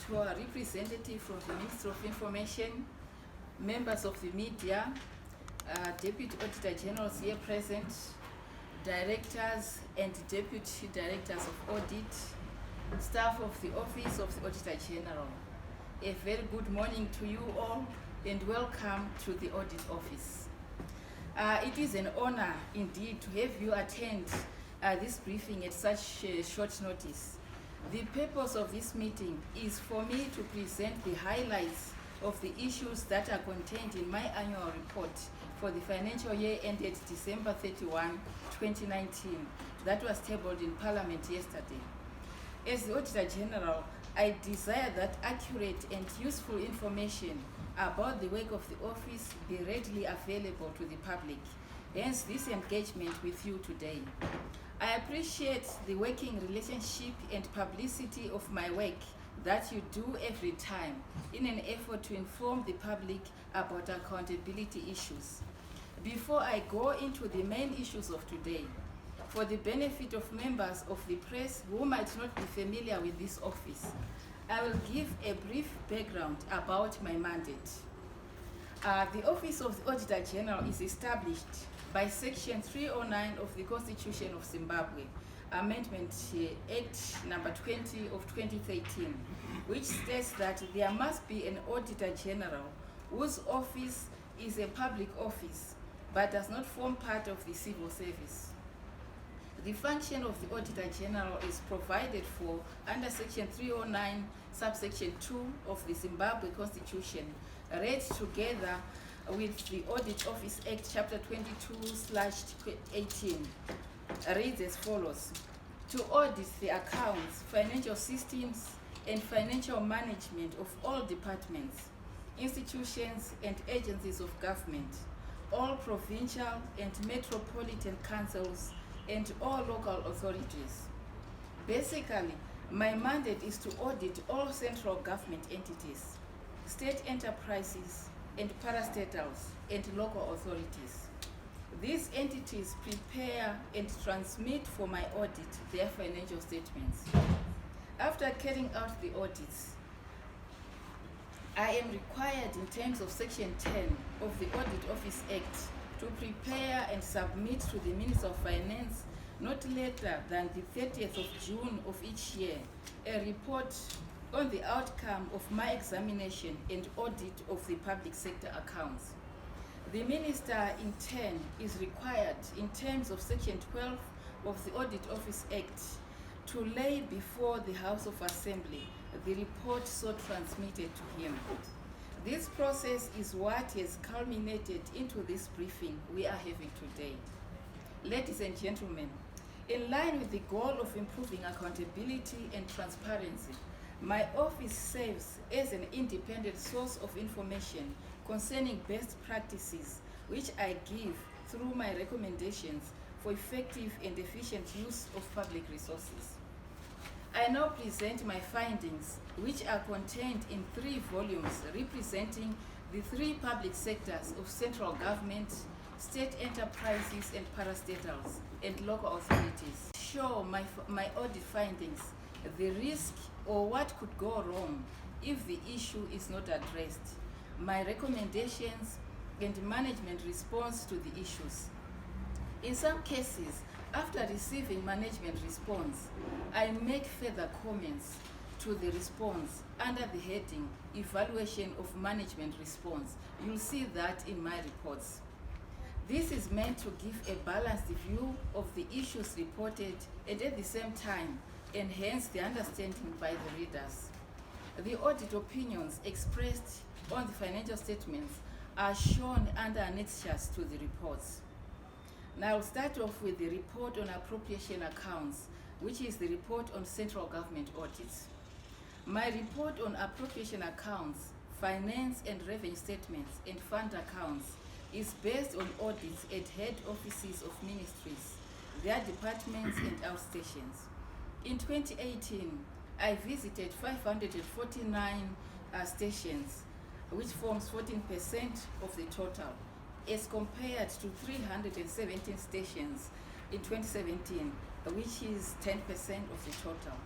to our representative from the Ministry of Information, members of the media, Deputy Auditor Generals here present, directors and deputy directors of audit, staff of the Office of the Auditor General. A very good morning to you all and welcome to the Audit Office. It is an honor indeed to have you attend this briefing at such short notice. The purpose of this meeting is for me to present the highlights of the issues that are contained in my annual report for the financial year ended December 31, 2019, that was tabled in Parliament yesterday. As the Auditor General, I desire that accurate and useful information about the work of the office be readily available to the public, hence this engagement with you today. I appreciate the working relationship and publicity of my work that you do every time in an effort to inform the public about accountability issues. Before I go into the main issues of today, for the benefit of members of the press who might not be familiar with this office, I will give a brief background about my mandate. The Office of the Auditor General is established by Section 309 of the Constitution of Zimbabwe, Amendment Act number 20 of 2013, which states that there must be an Auditor General whose office is a public office but does not form part of the civil service. The function of the Auditor General is provided for under Section 309, subsection 2 of the Zimbabwe Constitution, read together with the Audit Office Act, Chapter 22/18, reads as follows: to audit the accounts, financial systems, and financial management of all departments, institutions, and agencies of government, all provincial and metropolitan councils, and all local authorities. Basically, my mandate is to audit all central government entities, state enterprises, and parastatals, and local authorities. These entities prepare and transmit for my audit their financial statements. After carrying out the audits, I am required in terms of Section 10 of the Audit Office Act to prepare and submit to the Minister of Finance not later than the 30th of June of each year a report on the outcome of my examination and audit of the public sector accounts. The Minister in turn is required in terms of Section 12 of the Audit Office Act to lay before the House of Assembly the report so transmitted to him. This process is what has culminated into this briefing we are having today. Ladies and gentlemen, in line with the goal of improving accountability and transparency, my office serves as an independent source of information concerning best practices, which I give through my recommendations for effective and efficient use of public resources. I now present my findings, which are contained in 3 volumes representing the 3 public sectors of central government, state enterprises and parastatals, and local authorities. Show my audit findings, the risk or what could go wrong if the issue is not addressed, my recommendations, and management response to the issues. In some cases, after receiving management response, I make further comments to the response under the heading Evaluation of Management Response. You'll see that in my reports. This is meant to give a balanced view of the issues reported and at the same time enhance the understanding by the readers. The audit opinions expressed on the financial statements are shown under annexures to the reports. Now I'll start off with the report on appropriation accounts, which is the report on central government audits. My report on appropriation accounts, finance and revenue statements, and fund accounts is based on audits at head offices of ministries, their departments and outstations. In 2018, I visited 549 stations, which forms 14% of the total, as compared to 317 stations in 2017, which is 10% of the total.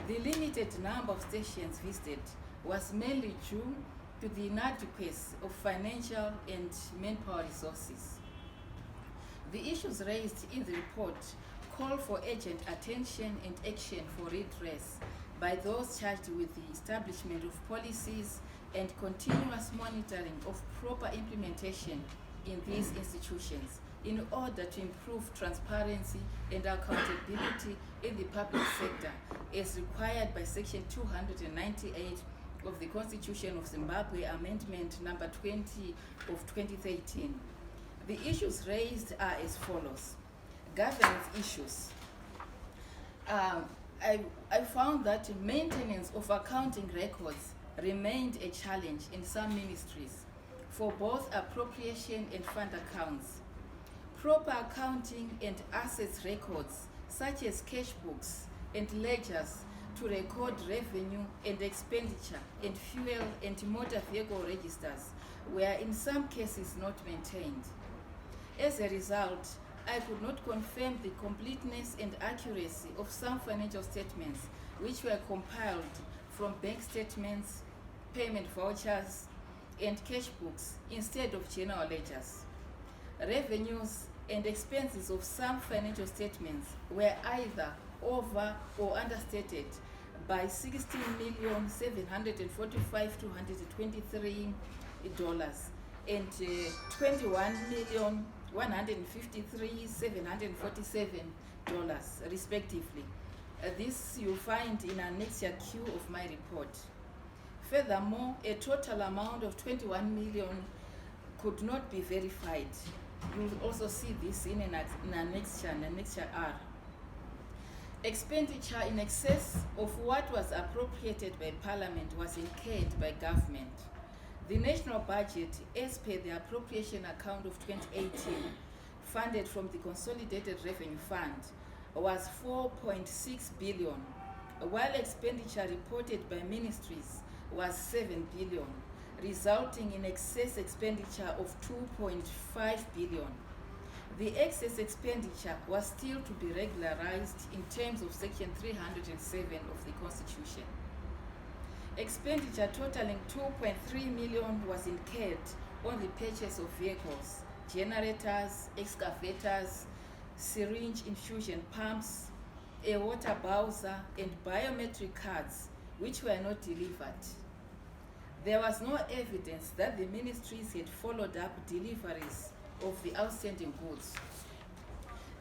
The limited number of stations visited was mainly due to the inadequacy of financial and manpower resources. The issues raised in the report call for urgent attention and action for redress by those charged with the establishment of policies and continuous monitoring of proper implementation in these institutions in order to improve transparency and accountability in the public sector as required by Section 298 of the Constitution of Zimbabwe, Amendment number 20 of 2013. The issues raised are as follows. Governance issues. I found that maintenance of accounting records remained a challenge in some ministries for both appropriation and fund accounts. Proper accounting and assets records, such as cash books and ledgers to record revenue and expenditure and fuel and motor vehicle registers, were in some cases not maintained. As a result, I could not confirm the completeness and accuracy of some financial statements which were compiled from bank statements, payment vouchers, and cash books instead of general ledgers. Revenues and expenses of some financial statements were either over or understated by $16,745,223 and $21,153,747 respectively. This you'll find in Annexure Q of my report. Furthermore, a total amount of 21 million could not be verified. You will also see this in Annexure R. Expenditure in excess of what was appropriated by Parliament was incurred by government. The national budget, as per the appropriation account of 2018, funded from the Consolidated Revenue Fund, was 4.6 billion, while expenditure reported by ministries was 7 billion, resulting in excess expenditure of 2.5 billion. The excess expenditure was still to be regularized in terms of Section 307 of the Constitution. Expenditure totaling 2.3 million was incurred on the purchase of vehicles, generators, excavators, syringe infusion pumps, a water bowser, and biometric cards, which were not delivered. There was no evidence that the ministries had followed up deliveries of the outstanding goods.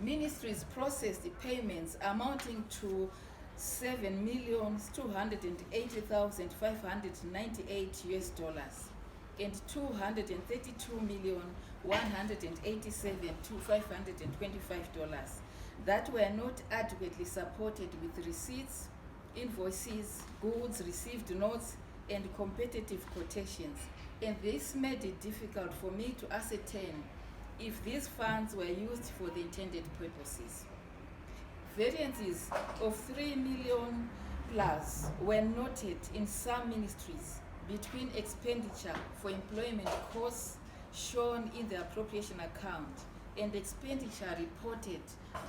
Ministries processed the payments amounting to $7,280,598 and $232,187,525 that were not adequately supported with receipts, invoices, goods received notes, and competitive quotations, and this made it difficult for me to ascertain if these funds were used for the intended purposes. Variances of 3 million plus were noted in some ministries between expenditure for employment costs shown in the appropriation account and expenditure reported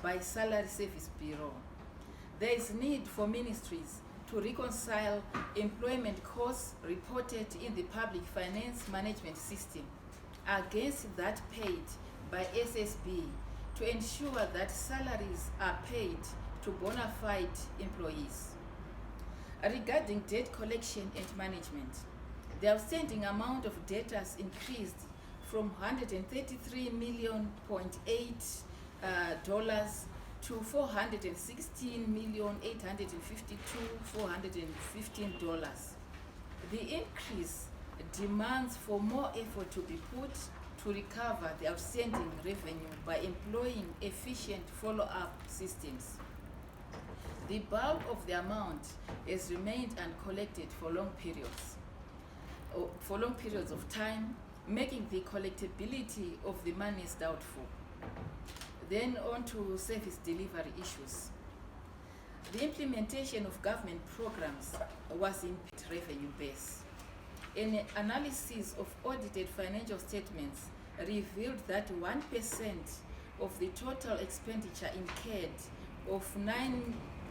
by Salary Service Bureau. There is need for ministries to reconcile employment costs reported in the Public Finance Management System against that paid by SSB to ensure that salaries are paid to bona fide employees. Regarding debt collection and management, the outstanding amount of debtors increased from $133.8 million to $416,852,415. The increase demands for more effort to be put to recover the outstanding revenue by employing efficient follow-up systems. The bulk of the amount has remained uncollected for long periods of time, making the collectability of the monies doubtful. Then on to service delivery issues. The implementation of government programs was in revenue base. An analysis of audited financial statements revealed that 1% of the total expenditure incurred of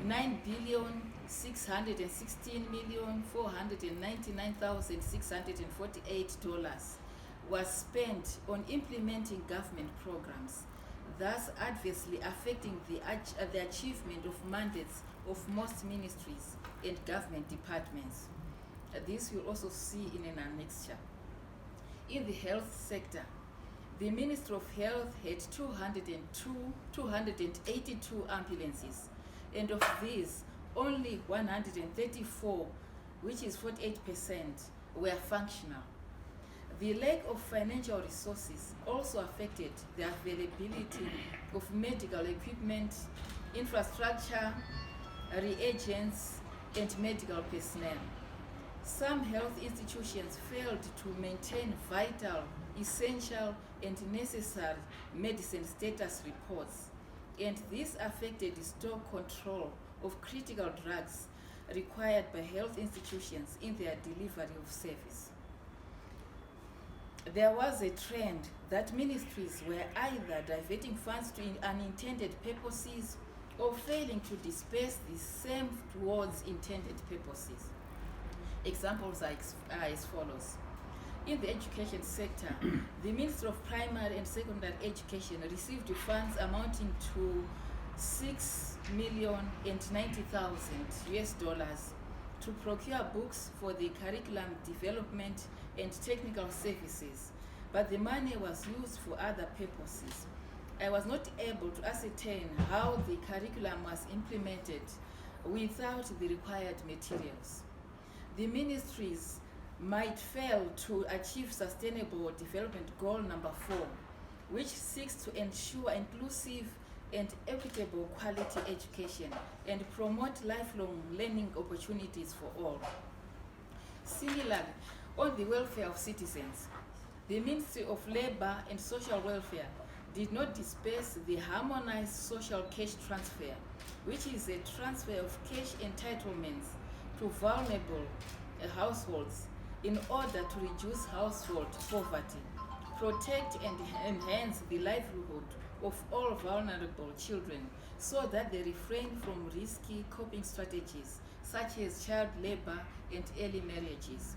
$9,616,499,648 was spent on implementing government programs, thus adversely affecting the achievement of mandates of most ministries and government departments. This we'll also see in an annexure. In the health sector, the Ministry of Health had 282 ambulances, and of these, only 134, which is 48%, were functional. The lack of financial resources also affected the availability of medical equipment, infrastructure, reagents, and medical personnel. Some health institutions failed to maintain vital, essential, and necessary medicine status reports, and this affected the stock control of critical drugs required by health institutions in their delivery of service. There was a trend that ministries were either diverting funds to unintended purposes or failing to disperse the same towards intended purposes. Examples are as follows. In the education sector, the Ministry of Primary and Secondary Education received funds amounting to $6,090,000 to procure books for the curriculum development and technical services, but the money was used for other purposes. I was not able to ascertain how the curriculum was implemented without the required materials. The ministries might fail to achieve Sustainable Development Goal number 4, which seeks to ensure inclusive and equitable quality education and promote lifelong learning opportunities for all. Similarly, on the welfare of citizens, the Ministry of Labor and Social Welfare did not disperse the harmonized social cash transfer, which is a transfer of cash entitlements to vulnerable households in order to reduce household poverty, protect and enhance the livelihood of all vulnerable children so that they refrain from risky coping strategies such as child labor and early marriages.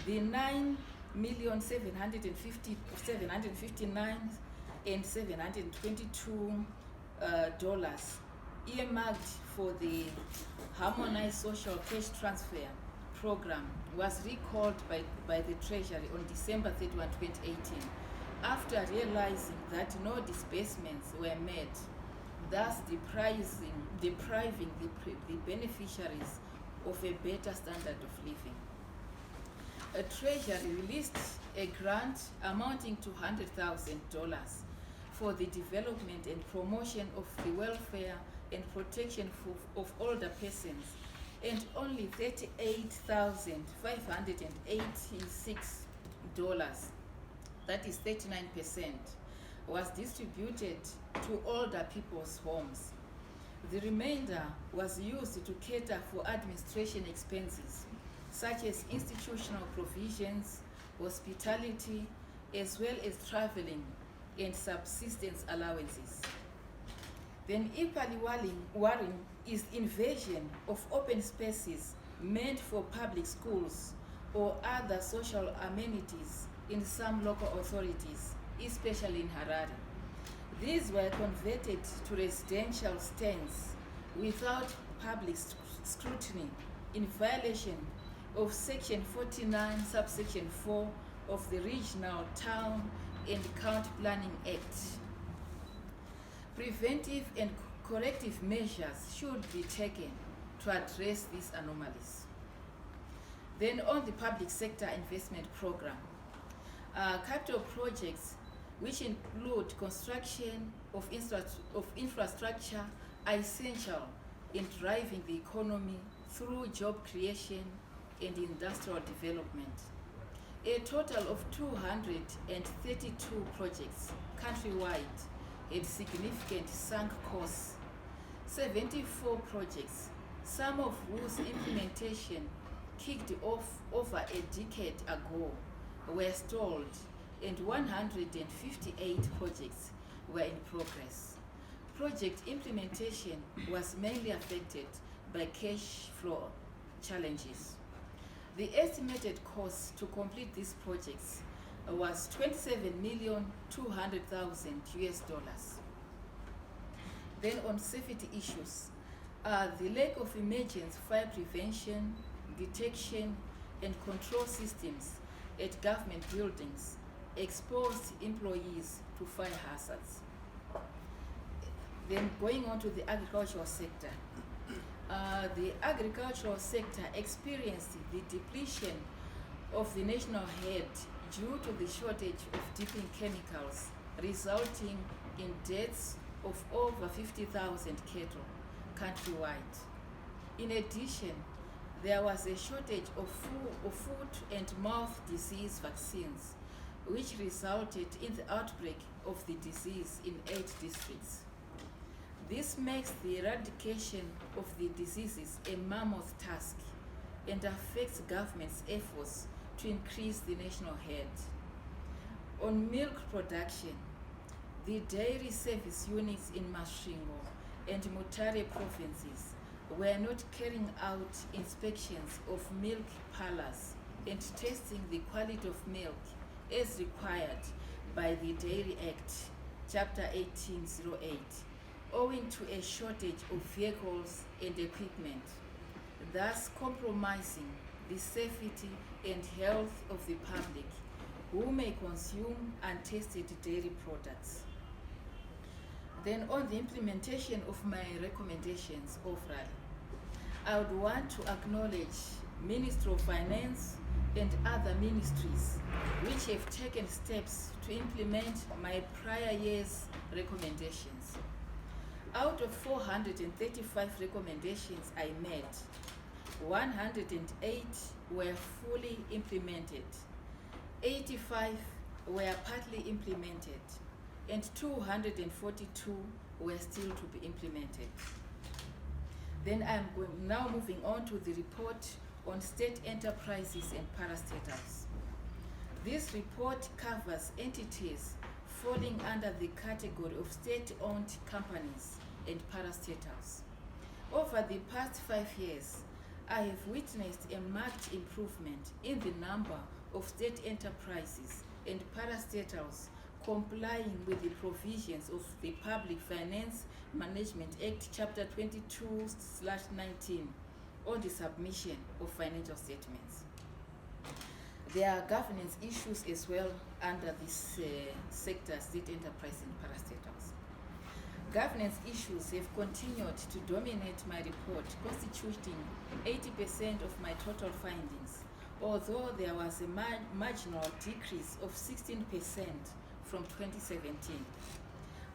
The $9,759,722 earmarked for the harmonized social cash transfer program was recalled by the Treasury on December 31, 2018, after realizing that no disbursements were made, thus depriving the beneficiaries of a better standard of living. A Treasury released a grant amounting to $100,000 for the development and promotion of the welfare and protection of older persons, and only $38,586, that is 39%, was distributed to older people's homes. The remainder was used to cater for administration expenses, such as institutional provisions, hospitality, as well as traveling and subsistence allowances. Then equally worrying is invasion of open spaces meant for public schools or other social amenities in some local authorities, especially in Harare. These were converted to residential stands without public scrutiny in violation of Section 49, subsection 4 of the Regional Town and County Planning Act. Preventive and corrective measures should be taken to address these anomalies. Then on the public sector investment program, capital projects which include construction of infrastructure are essential in driving the economy through job creation and industrial development. A total of 232 projects countrywide had significant sunk costs. 74 projects, some of whose implementation kicked off over a decade ago, were stalled, and 158 projects were in progress. project implementation was mainly affected by cash flow challenges. The estimated cost to complete these projects was $27,200,000 US. Then on safety issues, the lack of emergency fire prevention, detection, and control systems at government buildings exposed employees to fire hazards. Then going on to the agricultural sector. The agricultural sector experienced the depletion of the national herd due to the shortage of dipping chemicals, resulting in deaths of over 50,000 cattle countrywide. In addition, there was a shortage of foot and mouth disease vaccines, which resulted in the outbreak of the disease in 8 districts. This makes the eradication of the diseases a mammoth task and affects government's efforts to increase the national herd. On milk production, the dairy service units in Masvingo and Mutare provinces were not carrying out inspections of milk parlors and testing the quality of milk as required by the Dairy Act, Chapter 1808, owing to a shortage of vehicles and equipment, thus compromising the safety and health of the public who may consume untested dairy products. Then on the implementation of my recommendations overall, I would want to acknowledge Ministry of Finance and other ministries which have taken steps to implement my prior year's recommendations. Out of 435 recommendations I made, 108 were fully implemented, 85 were partly implemented, and 242 were still to be implemented. Then I'm now moving on to the report on state enterprises and parastatals. This report covers entities falling under the category of state-owned companies and parastatals. Over the past 5 years, I have witnessed a marked improvement in the number of state enterprises and parastatals complying with the provisions of the Public Finance Management Act, Chapter 22/19, on the submission of financial statements. There are governance issues as well under this sector, state enterprise and parastatals. Governance issues have continued to dominate my report, constituting 80% of my total findings, although there was a marginal decrease of 16% from 2017.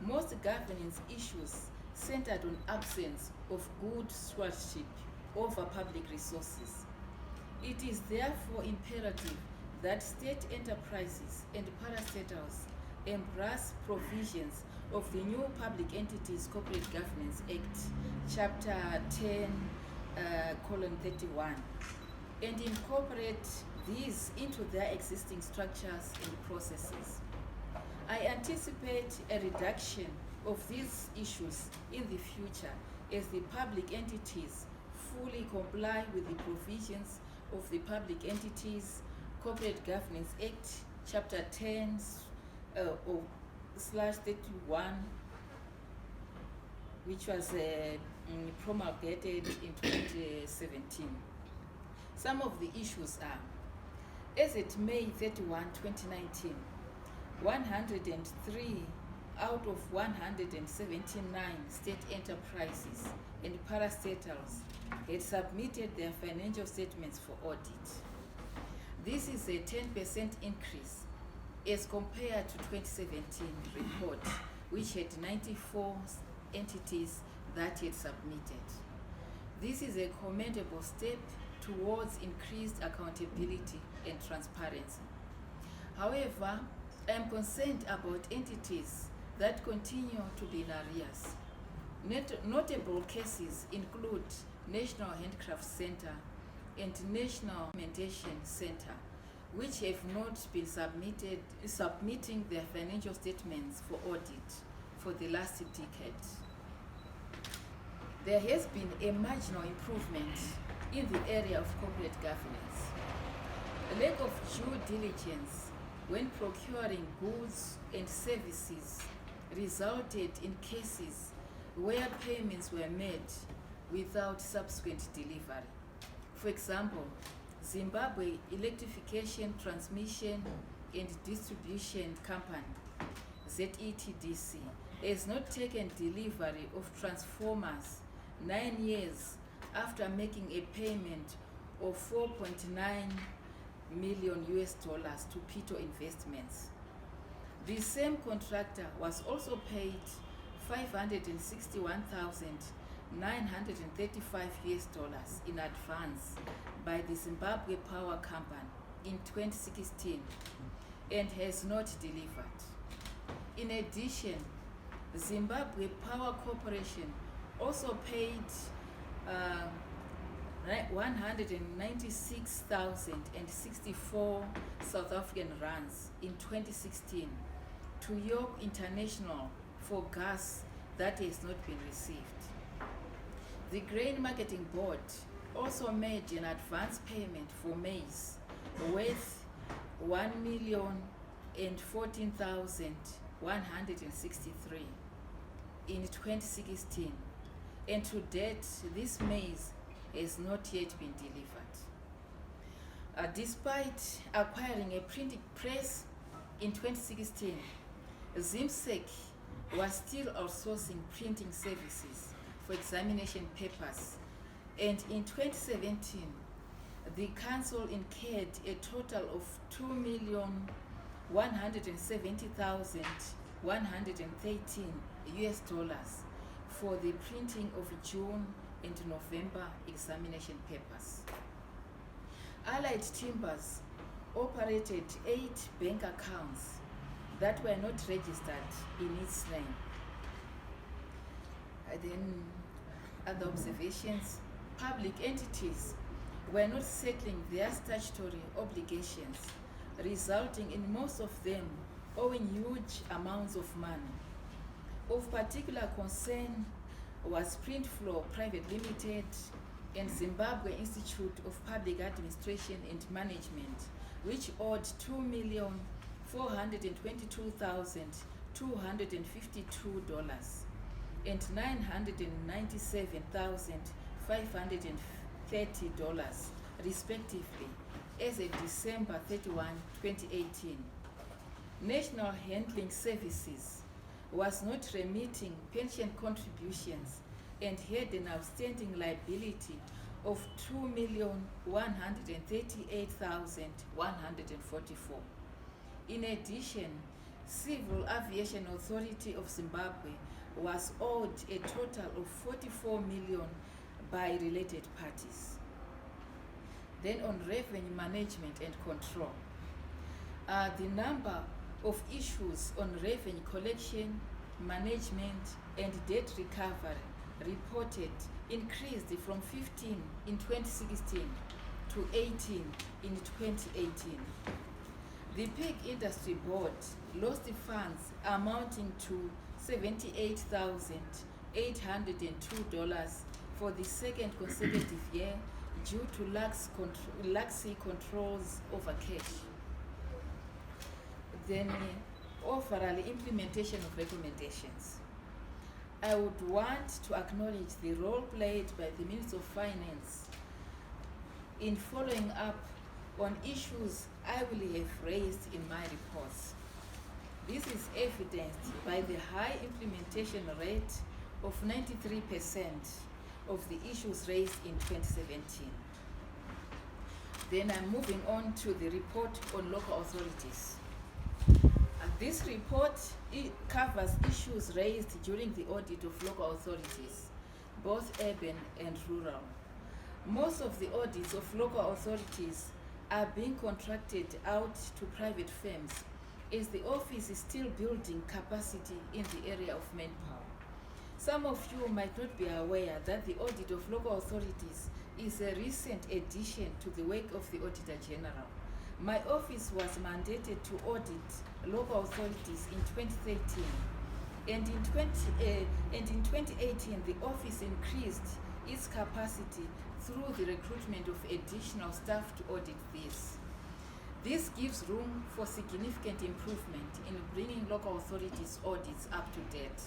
Most governance issues centered on absence of good stewardship over public resources. It is therefore imperative that state enterprises and parastatals embrace provisions of the new Public Entities Corporate Governance Act, Chapter 10:31, and incorporate these into their existing structures and processes. I anticipate a reduction of these issues in the future as the public entities fully comply with the provisions of the Public Entities Corporate Governance Act, Chapter 10/31, which was promulgated in 2017. Some of the issues are, as at May 31, 2019, 103 out of 179 state enterprises and parastatals had submitted their financial statements for audit. This is a 10% increase as compared to 2017 report, which had 94 entities that had submitted. This is a commendable step towards increased accountability and transparency. However, I am concerned about entities that continue to be in arrears. Notable cases include National Handcraft Center and National Documentation Center, which have not been submitting their financial statements for audit for the last decade. there has been a marginal improvement in the area of corporate governance. A lack of due diligence when procuring goods and services resulted in cases where payments were made without subsequent delivery. For example, Zimbabwe Electrification Transmission and Distribution Company, ZETDC, has not taken delivery of transformers 9 years after making a payment of $4.9 million to Pito Investments. The same contractor was also paid $561,935 in advance by the Zimbabwe Power Company in 2016 and has not delivered. In addition, Zimbabwe Power Corporation also paid 196,064 South African rands in 2016 to York International for gas that has not been received. The Grain Marketing Board also made an advance payment for maize worth $1,014,163 in 2016, and to date this maize has not yet been delivered. Despite acquiring a printing press in 2016, ZIMSEC was still outsourcing printing services for examination papers, and in 2017 the council incurred a total of $2,170,113 for the printing of June and November examination papers. Allied Timbers operated 8 bank accounts that were not registered in its name. Then other observations: public entities were not settling their statutory obligations, resulting in most of them owing huge amounts of money. Of particular concern was Printflow Private Limited and Zimbabwe Institute of Public Administration and Management, which owed $2,422,252 and $997,530 respectively as of December 31, 2018. National Handling Services was not remitting pension contributions and had an outstanding liability of $2,138,144. In addition, Civil Aviation Authority of Zimbabwe was owed a total of $44 million by related parties. Then on revenue management and control, the number of issues on revenue collection, management, and debt recovery reported increased from 15 in 2016 to 18 in 2018. The Pig Industry Board lost funds amounting to $78,802 for the second consecutive year due to laxy controls over cash. Then overall implementation of recommendations. I would want to acknowledge the role played by the Minister of Finance in following up on issues I will have raised in my reports. This is evidenced by the high implementation rate of 93% of the issues raised in 2017. Then I'm moving on to the report on local authorities. This report covers issues raised during the audit of local authorities, both urban and rural. Most of the audits of local authorities are being contracted out to private firms, as the office is still building capacity in the area of manpower. Some of you might not be aware that the audit of local authorities is a recent addition to the work of the Auditor General. My office was mandated to audit local authorities in 2013 And in 2018, the office increased its capacity through the recruitment of additional staff to audit this. This gives room for significant improvement in bringing local authorities' audits up to date.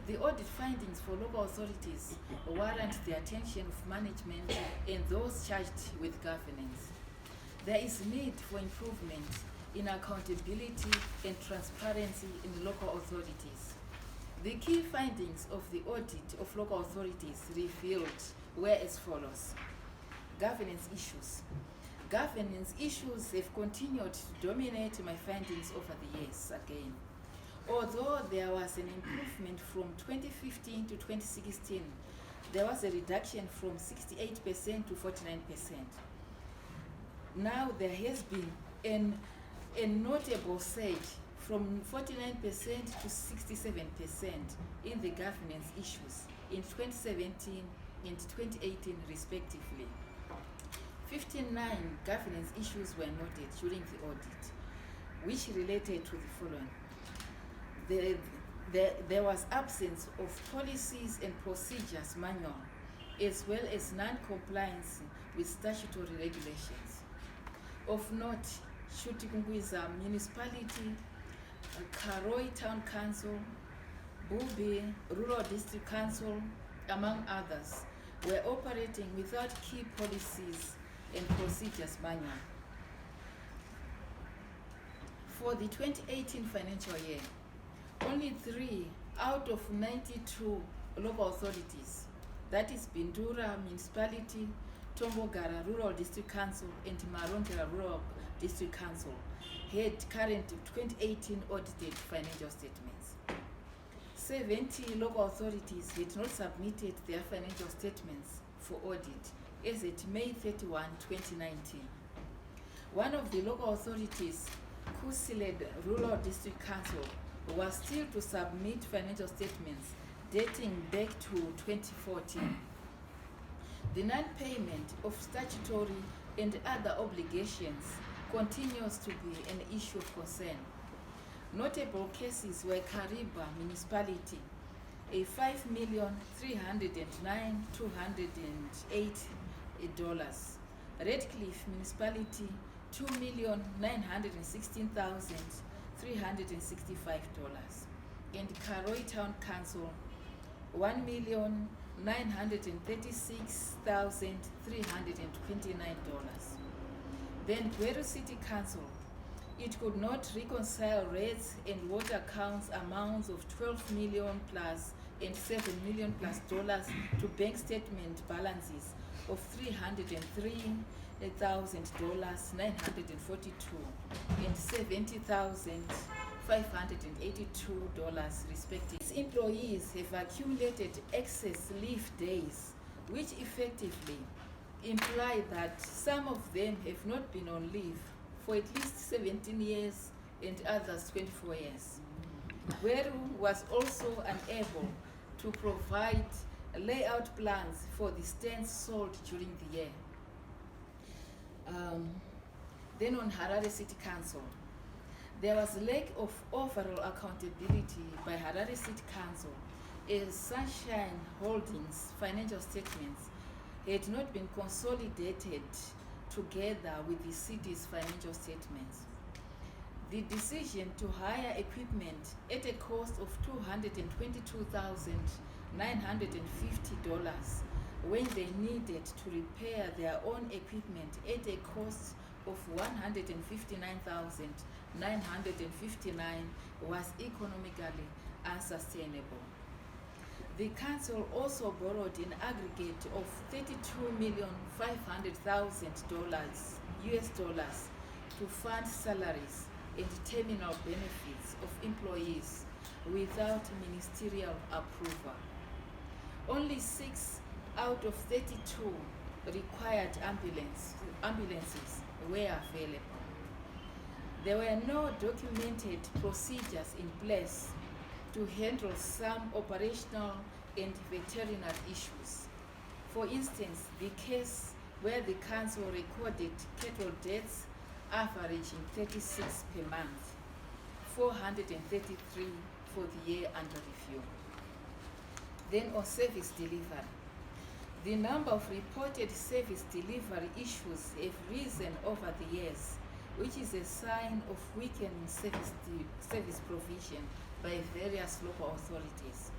The audit findings for local authorities warrant the attention of management and those charged with governance. There is need for improvement in accountability and transparency in local authorities. The key findings of the audit of local authorities revealed were as follows. Governance issues. Governance issues have continued to dominate my findings over the years again. Although there was an improvement from 2015 to 2016, there was a reduction from 68% to 49%. Now there has been a notable surge from 49% to 67% in the governance issues in 2017 and 2018 respectively. 59 governance issues were noted during the audit, which related to the following. There was absence of policies and procedures manual, as well as non-compliance with statutory regulations. Of note, Shutikungwiza Municipality, Karoi Town Council, Bubi Rural District Council, among others, were operating without key policies and procedures manual. For the 2018 financial year, only 3 out of 92 local authorities, that is Bindura Municipality, Tombogara Rural District Council, and Marongera Rural District Council, had current 2018 audited financial statements. 70 local authorities had not submitted their financial statements for audit as at May 31, 2019. One of the local authorities, Kusiled Rural District Council, was still to submit financial statements dating back to 2014. The non-payment of statutory and other obligations continues to be an issue of concern. Notable cases were Kariba Municipality, a $5,309,208, Redcliffe Municipality, $2,916,365, and Karoi Town Council, $1,936,329. Then Gweru City Council, it could not reconcile rates and water accounts amounts of $12 million plus and $7 million plus dollars to bank statement balances of $300,942 and $70,582 respectively. These employees have accumulated excess leave days, which effectively imply that some of them have not been on leave for at least 17 years and others 24 years. Gweru was also unable to provide layout plans for the stands sold during the year. Then on Harare City Council, there was a lack of overall accountability by Harare City Council as Sunshine Holdings financial statements had not been consolidated together with the city's financial statements. The decision to hire equipment at a cost of $222,950 when they needed to repair their own equipment at a cost of $159,959 was economically unsustainable. The council also borrowed an aggregate of $32,500,000 US to fund salaries and terminal benefits of employees without ministerial approval. Only 6 out of 32 required ambulances were available. There were no documented procedures in place to handle some operational and veterinary issues. For instance, the case where the council recorded cattle deaths averaging 36 per month, 433 for the year under review. Then on service delivery, the number of reported service delivery issues have risen over the years, which is a sign of weakening service provision by various local authorities.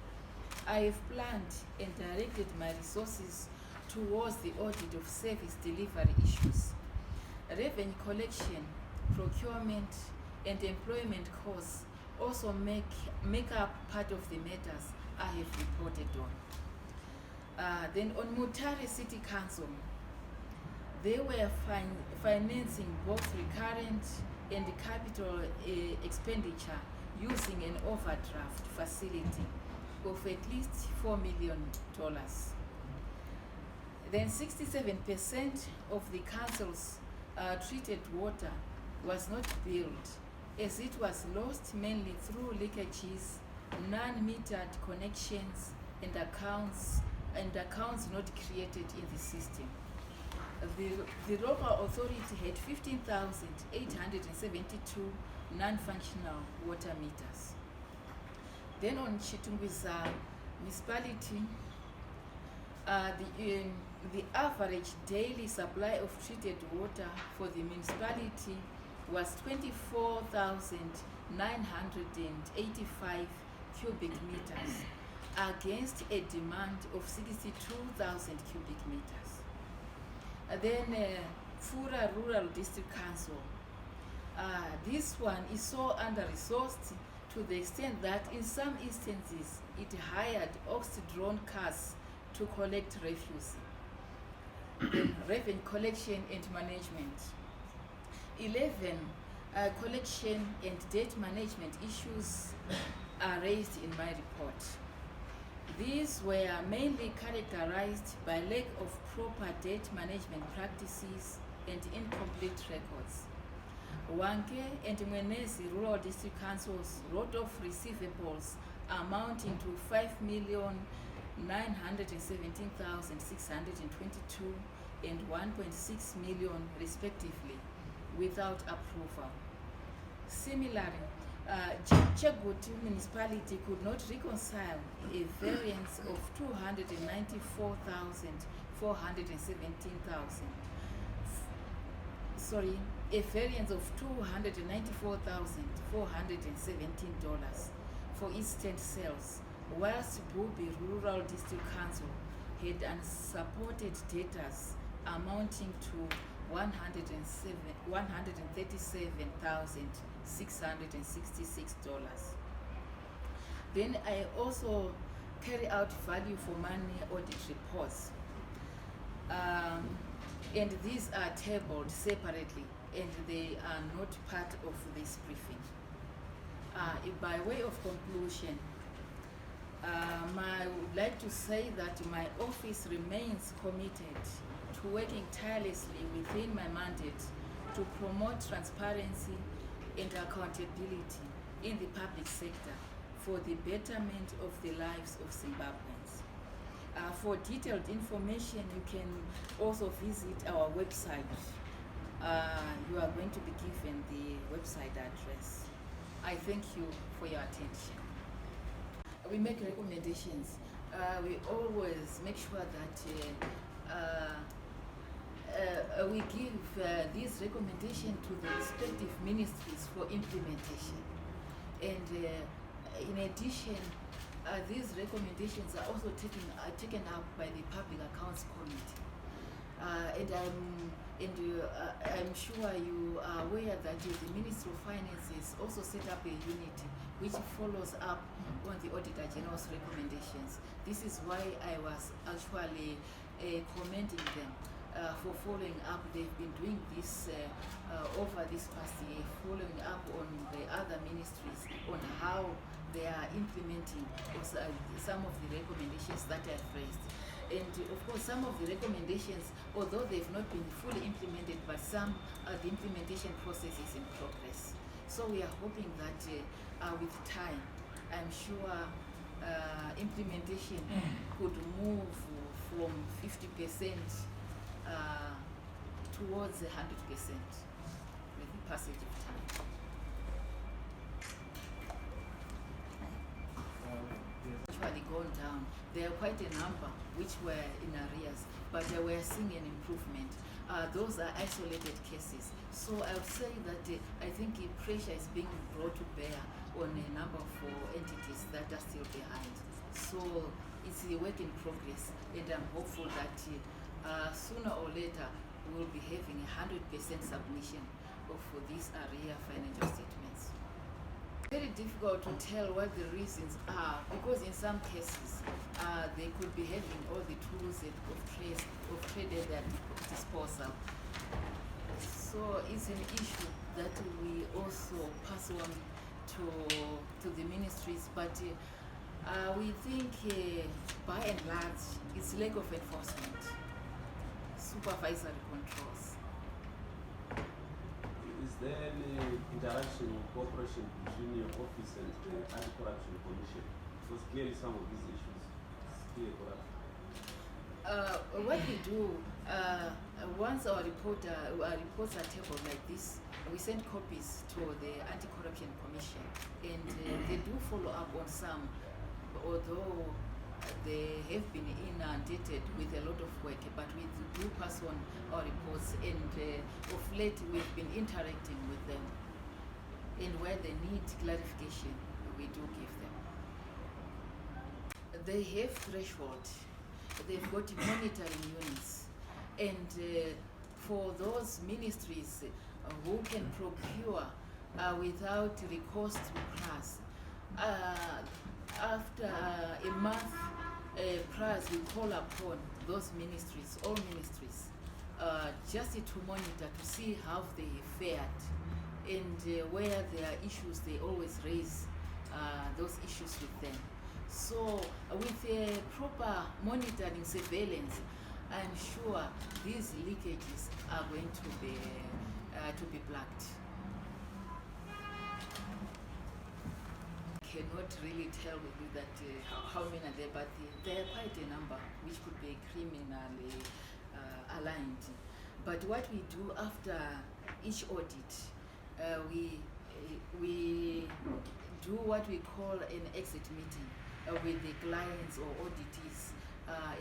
I have planned and directed my resources towards the audit of service delivery issues. Revenue collection, procurement, and employment costs also make up part of the matters I have reported on. Then on Mutare City Council, they were financing both recurrent and capital expenditure using an overdraft facility of at least $4 million. Then 67% of the council's treated water was not billed, as it was lost mainly through leakages, non-metered connections, and accounts not created in the system. The local authority had 15,872 non-functional water meters. Then on Chitungwiza municipality, the average daily supply of treated water for the municipality was 24,985 cubic meters against a demand of 62,000 cubic meters. Then Fura Rural District Council, this one is so under-resourced to the extent that in some instances it hired ox-drawn cars to collect refuse. Then revenue collection and management. 11 collection and debt management issues are raised in my report. These were mainly characterized by lack of proper debt management practices and incomplete records. Wanke and Mwenezi Rural District Councils wrote off receivables amounting to 5,917,622 and 1.6 million respectively without approval. Similarly, Chegutu municipality could not reconcile a variance of 294,417,000. A variance of $294,417 for Eastern sales, whilst Bubi Rural District Council had unsupported debtors amounting to $137,666. Then I also carry out value for money audit reports. And these are tabled separately and they are not part of this briefing. By way of conclusion, I would like to say that my office remains committed to working tirelessly within my mandate to promote transparency and accountability in the public sector for the betterment of the lives of Zimbabweans. For detailed information, you can also visit our website. You are going to be given the website address. I thank you for your attention. We make recommendations. We always make sure that we give these recommendations to the respective ministries for implementation. And in addition, these recommendations are also taken up by the Public Accounts Committee. I'm sure you are aware that the Ministry of Finances also set up a unit which follows up on the Auditor General's recommendations. This is why I was actually commending them for following up. They've been doing this over this past year, following up on the other ministries on how they are implementing some of the recommendations that I've raised. And of course, some of the recommendations, although they've not been fully implemented, but some the implementation process is in progress. So we are hoping that with time, I'm sure implementation could move from 50% towards 100% with the passage of time. actually gone down. There are quite a number which were in arrears, but we are seeing an improvement. Those are isolated cases. So I would say that I think pressure is being brought to bear on a number of entities that are still behind. So it's a work in progress, and I'm hopeful that sooner or later we'll be having 100% submission of these arrear financial statements. Very difficult to tell what the reasons are, because in some cases they could be having all the tools of trade at their disposal. So it's an issue that we also pass on to the ministries, but we think by and large it's lack of enforcement, supervisory controls. Is there any interaction or cooperation between your office and the Anti-Corruption Commission? Because clearly some of these issues is clear corruption. What we do, once our reports are tabled like this, we send copies to the Anti-Corruption Commission, and they do follow up on some, although they have been inundated with a lot of work, but we do pass on our reports, and of late we've been interacting with them, and where they need clarification, we do give them. They have threshold, they've got monitoring units, and for those ministries who can procure without recourse to PRAS, after a month PRAS will call upon those ministries, all ministries, just to monitor to see how they fared, and where there are issues they always raise those issues with them. So with proper monitoring surveillance, I'm sure these leakages are going to be plugged. Cannot really tell with you that how many are there, but there are quite a number which could be criminally aligned. But what we do after each audit, we do what we call an exit meeting with the clients or auditees,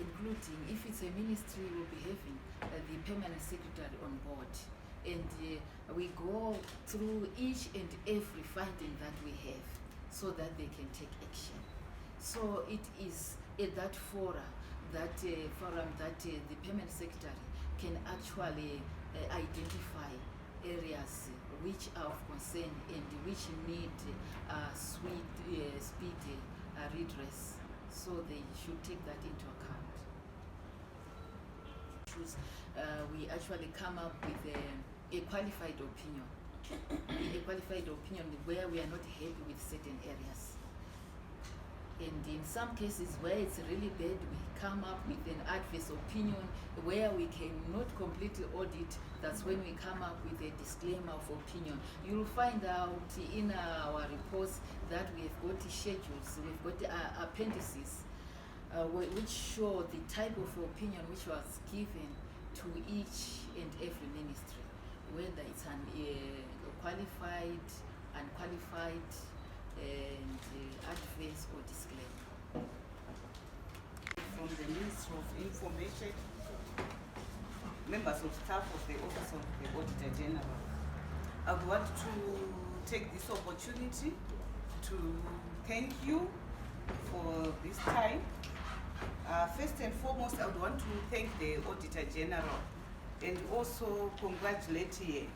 including, if it's a ministry, we'll be having the permanent secretary on board, and we go through each and every finding that we have, so that they can take action. So it is at that forum that the permanent secretary can actually identify areas which are of concern and which need speedy redress. So they should take that into account. We actually come up with a qualified opinion. A qualified opinion where we are not happy with certain areas. And in some cases where it's really bad, we come up with an adverse opinion. Where we cannot completely audit, that's when we come up with a disclaimer of opinion. You'll find out in our reports that we've got schedules, we've got appendices which show the type of opinion which was given to each and every ministry, whether it's an qualified, unqualified, and adverse or disclaimer. From the Ministry of Information, members of staff of the Office of the Auditor General, I would want to take this opportunity to thank you for this time. First and foremost, I would want to thank the Auditor General and also congratulate you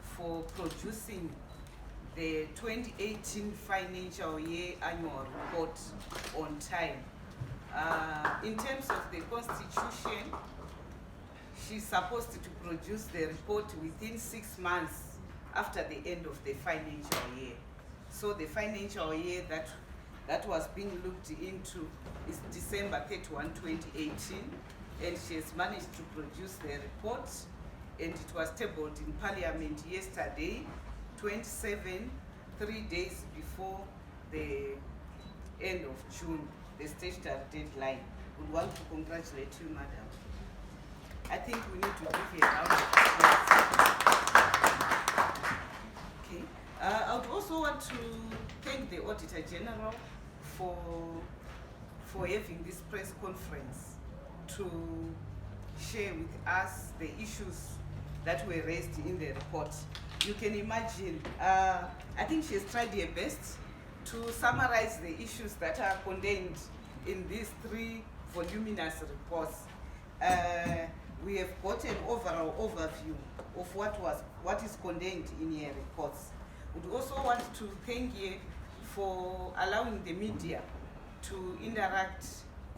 for producing the 2018 financial year annual report on time. In terms of the Constitution, she's supposed to produce the report within 6 months after the end of the financial year. So the financial year that was being looked into is December 31, 2018, and she has managed to produce the report, and it was tabled in Parliament yesterday, 27, 3 days before the end of June, the statutory deadline. We want to congratulate you, madam. I think we need to give you a round of applause. Okay. I would also want to thank the Auditor General for for having this press conference to share with us the issues that were raised in the report. You can imagine, I think she has tried her best to summarize the issues that are contained in these 3 voluminous reports. We have got an overall overview of what is contained in her reports. We would also want to thank you for allowing the media to interact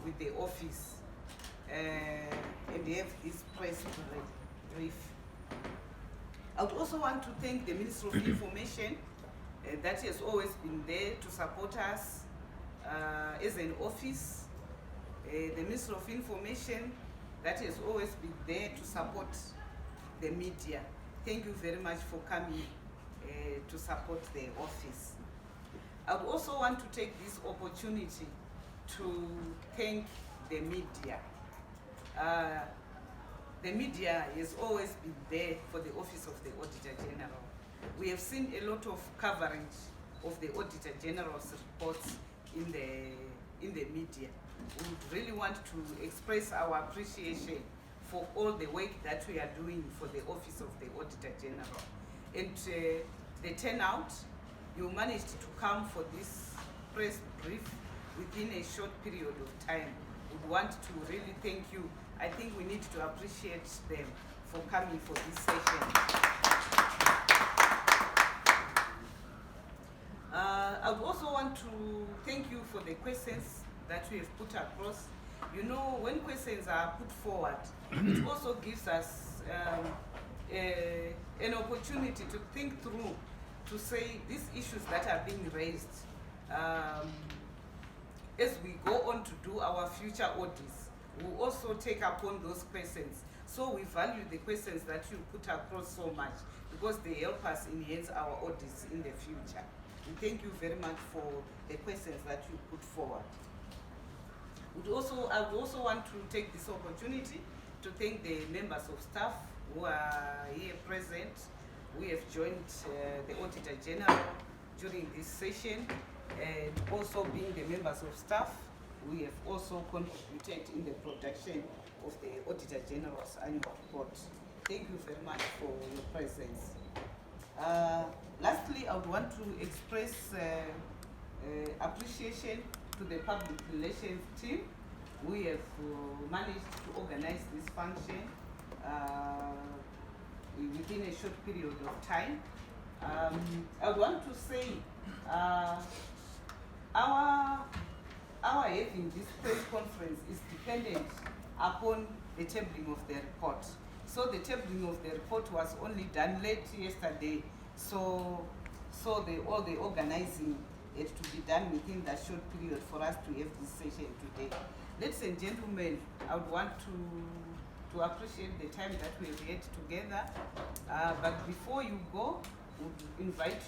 with the office and have this press brief. I would also want to thank the Ministry of Information that has always been there to support us as an office. The Ministry of Information that has always been there to support the media. Thank you very much for coming to support the office. I would also want to take this opportunity to thank the media. The media has always been there for the Office of the Auditor General. We have seen a lot of coverage of the Auditor General's reports in the media. We would really want to express our appreciation for all the work that we are doing for the Office of the Auditor General. And the turnout, you managed to come for this press brief within a short period of time. We want to really thank you. I think we need to appreciate them for coming for this session. I would also want to thank you for the questions that we have put across. You know, when questions are put forward, it also gives us an opportunity to think through, to say these issues that are being raised, as we go on to do our future audits, we also take upon those questions. So we value the questions that you put across so much because they help us enhance our audits in the future. And thank you very much for the questions that you put forward. I would also want to take this opportunity to thank the members of staff who are here present. We have joined the Auditor General during this session, and also being the members of staff, we have also contributed in the production of the Auditor General's annual report. Thank you very much for your presence. Lastly, I would want to express appreciation to the public relations team. We have managed to organize this function within a short period of time. I want to say our having this press conference is dependent upon the tabling of the report. So the tabling of the report was only done late yesterday. So all the organizing had to be done within that short period for us to have this session today. Ladies and gentlemen, I would want to appreciate the time that we have had together. But before you go, I would invite